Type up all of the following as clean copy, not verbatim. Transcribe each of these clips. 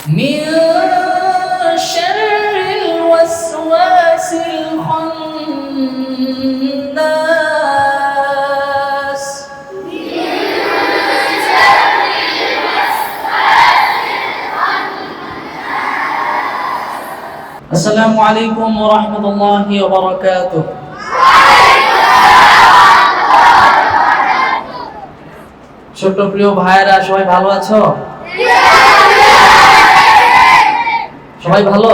من شر الوسواس الخناس السلام عليكم ورحمة الله وبركاته ছোট প্রিয় ভাইরা সবাই ভালো আছো? সবাই ভালো?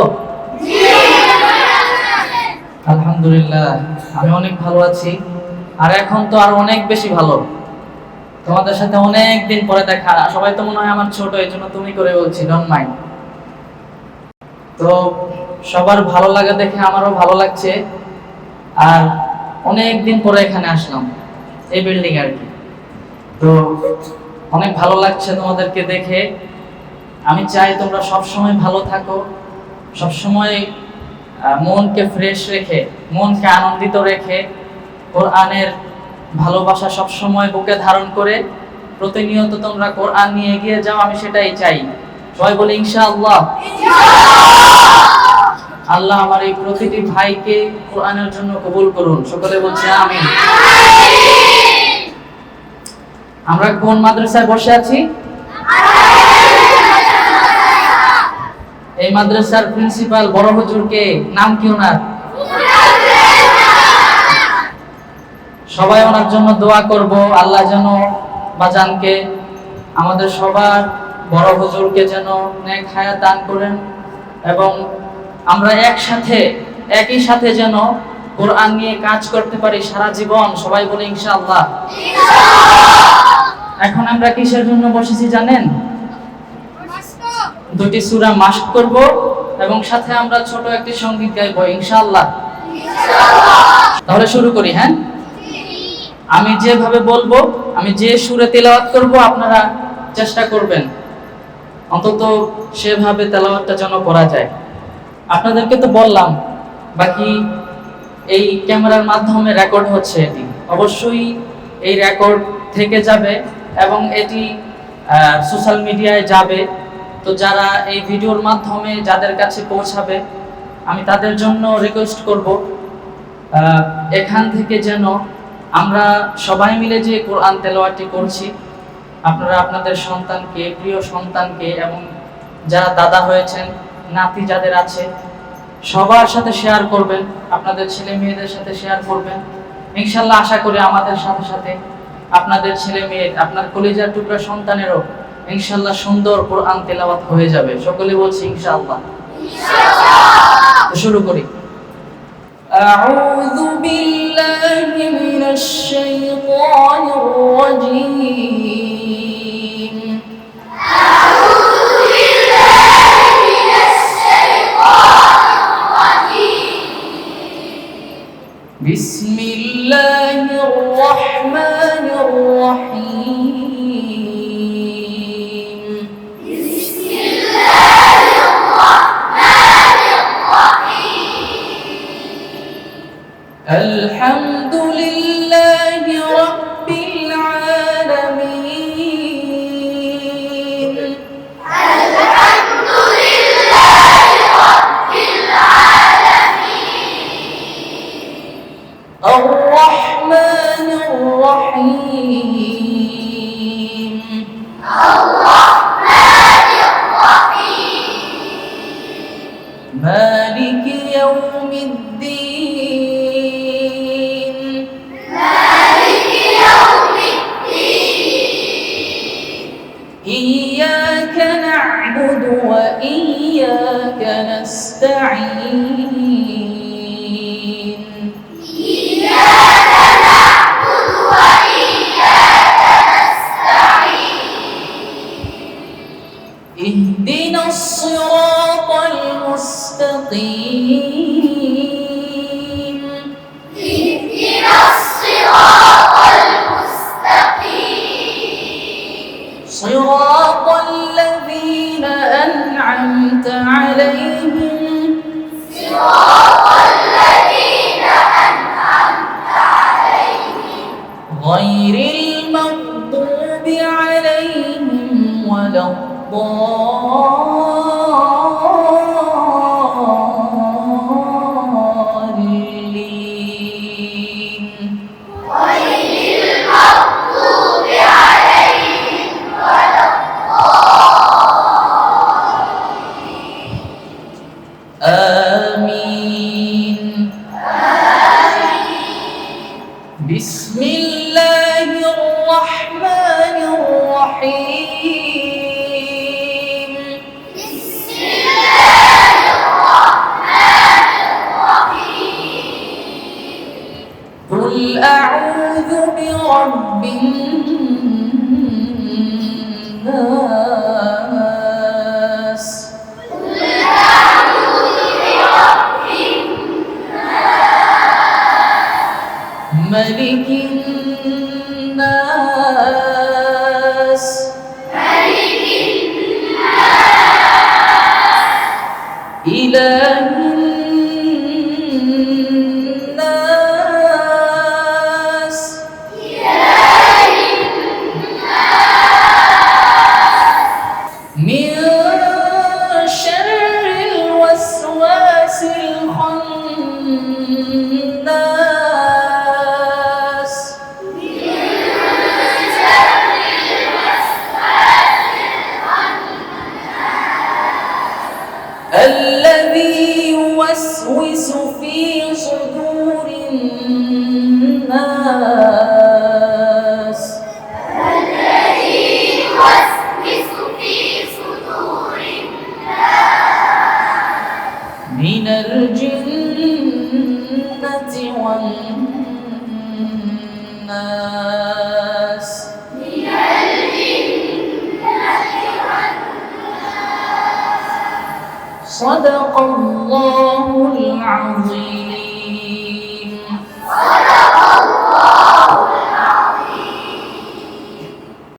আলহামদুলিল্লাহ আমি অনেক ভালো আছি। আর এখন তো আর অনেক বেশি ভালো, তোমাদের সাথে অনেক দিন পরে দেখা। সবাই তো মনে হয় আমার ছোট, এই জন্য তুমি করে বলছি, ডোন্ট মাইন্ড। তো সবার ভালো লাগা দেখে আমারও ভালো লাগছে। আর অনেক দিন পরে এখানে আসলাম, এই বিল্ডিং আর কি। তো অনেক ভালো লাগছে তোমাদেরকে দেখে। আমি চাই তোমরা সবসময় ভালো থাকো, সবসময় মনকে ফ্রেশ রেখে, মনকে আনন্দিত রেখে, কোরআনের ভালোবাসা সবসময় বুকে ধারণ করে প্রতিনিয়ত তোমরা কোরআন নিয়ে এগিয়ে যাও। আমি সেটাই চাই। সবাই বলি ইনশাআল্লাহ। আল্লাহ আমার এই প্রতিটি ভাইকে কোরআনের জন্য কবুল করুন। সকলে বলছে আমিন। আমরা কোন মাদ্রাসায় বসে আছি? এই মাদ্রাসার প্রিন্সিপাল বড় হুজুরকে, নাম কি ওনার? সবাই ওনার জন্য দোয়া করব। আল্লাহ যেন বাজানকে, আমাদের সবার বড় হুজুরকে যেন নেক হায়াত দান করেন, এবং আমরা একই সাথে যেন কোরআন নিয়ে কাজ করতে পারি সারা জীবন। সবাই বলি ইনশাআল্লাহ। এখন আমরা কিসের জন্য বসেছি জানেন? দুটি সূরা মাস্ক করব এবং সাথে আমরা ছোট একটি সঙ্গীত গাইব ইনশাআল্লাহ। তাহলে শুরু করি। হ্যাঁ, আমি যেভাবে বলবো, আমি যে সুরে তেলাওয়াত করব, আপনারা চেষ্টা করবেন অন্তত সেভাবে তেলাওয়াতটা যেন করা যায়। আপনাদেরকে তো বললাম, বাকি এই ক্যামেরার মাধ্যমে রেকর্ড হচ্ছে, এটি অবশ্যই এই রেকর্ড থেকে যাবে এবং এটি সোশ্যাল মিডিয়ায় যাবে। তো যারা এই ভিডিওর মাধ্যমে যাদের কাছে পৌঁছাবে, আমি তাদের জন্য রিকোয়েস্ট করব, এখান থেকে যেন আমরা সবাই মিলে যে কোরআন তেলাওয়াতটি করছি, আপনারা আপনাদের সন্তানকে, প্রিয় সন্তানকে, এবং যারা দাদা হয়েছেন, নাতি যাদের আছে, সবার সাথে শেয়ার করবেন, আপনাদের ছেলে মেয়েদের সাথে শেয়ার করবেন। ইনশাআল্লাহ আশা করি আমাদের সাথে সাথে আপনাদের ছেলে মেয়ে, আপনার কলিজার টুকরা সন্তানেরও ইনশাআল্লাহ সুন্দর কোরআন তেলাওয়াত হয়ে যাবে। সকলে বলছি ইনশাআল্লাহ। শুরু করি। আউযু বিল্লাহি মিনাশ শাইতানির রাজীম। আউযু বিল্লাহি মিনাশ শাইতানির রাজীম। বিসমিল্লাহির রাহমানির রাহিম। الحمد لله رب العالمين. الحمد لله رب العالمين. الرحمن الرحيم. الرحمن الرحيم. مالك يوم الدين. إياك نعبد وإياك نستعين. إياك نعبد وإياك نستعين. اهدنا الصراط المستقيم. اهدنا الصراط المستقيم. صراط الذين أنعمت عليهم. صراط الذين أنعمت عليهم. غير المغضوب عليهم ولا الضالين. أعوذ برب الناس ملك الناس إله الناس من شر الوسواس الخناس الذي يوسوس في صدور الناس من الجنة والناس صدق الله العظيم.